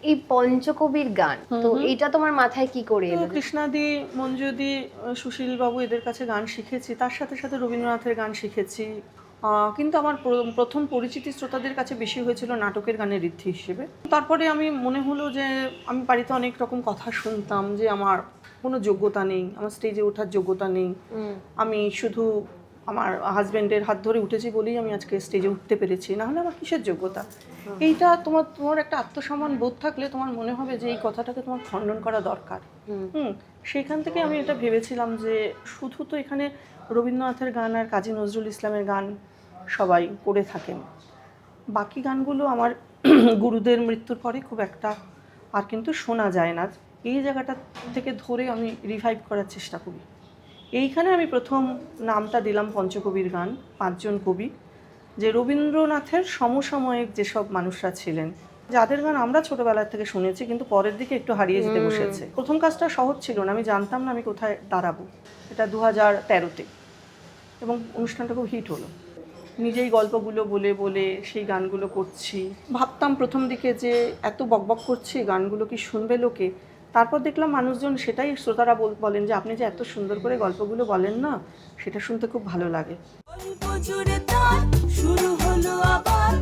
এই পঞ্চকবির গান, তো এটা তোমার মাথায় কি করে এলো? কৃষ্ণাদি, মঞ্জুদি, সুশীল বাবু এদের কাছে গান শিখেছি, তার সাথে সাথে রবীন্দ্রনাথের গান শিখেছি। কিন্তু আমার প্রথম পরিচিতি শ্রোতাদের কাছে বেশি হয়েছিল নাটকের গানের ঋদ্ধি হিসেবে। তারপরে আমি মনে হলো যে আমি বাড়িতে অনেক রকম কথা শুনতাম যে আমার কোনো যোগ্যতা নেই, আমার স্টেজে ওঠার যোগ্যতা নেই, আমি শুধু আমার হাজব্যান্ডের হাত ধরে উঠেছি বলেই আমি আজকে স্টেজে উঠতে পেরেছি, না হলে আমার কিসের যোগ্যতা। এইটা তোমার একটা আত্মসম্মান বোধ থাকলে তোমার মনে হবে যে এই কথাটাকে তোমার খণ্ডন করা দরকার। সেইখান থেকে আমি এটা ভেবেছিলাম যে শুধু তো এখানে রবীন্দ্রনাথের গান আর কাজী নজরুল ইসলামের গান সবাই করে থাকেন, বাকি গানগুলো আমার গুরুদের মৃত্যুর পরে খুব একটা আর কিন্তু শোনা যায় না। এই জায়গাটা থেকে ধরে আমি রিভাইভ করার চেষ্টা করি। এইখানে আমি প্রথম নামটা দিলাম পঞ্চকবির গান, 5 জন কবি, যে রবীন্দ্রনাথের সমসাময়িক যেসব মানুষরা ছিলেন, যাদের গান আমরা ছোটবেলা থেকে শুনেছি কিন্তু পরের দিকে একটু হারিয়ে যেতে বসেছে। প্রথম কাজটা সহজ ছিল না, আমি জানতাম না আমি কোথায় দাঁড়াবো। এটা 2013-তে, এবং অনুষ্ঠানটা খুব হিট হলো। নিজেই গল্পগুলো বলে বলে সেই গানগুলো করছি। ভাবতাম প্রথম দিকে যে এত বকবক করছি, গানগুলো কি শুনবে লোকে। তারপর দেখলাম মানুষজন সেটাই, শ্রোতারা বলেন যে আপনি যে এত সুন্দর করে গল্পগুলো বলেন না, সেটা শুনতে খুব ভালো লাগে। শুরু হলো আবার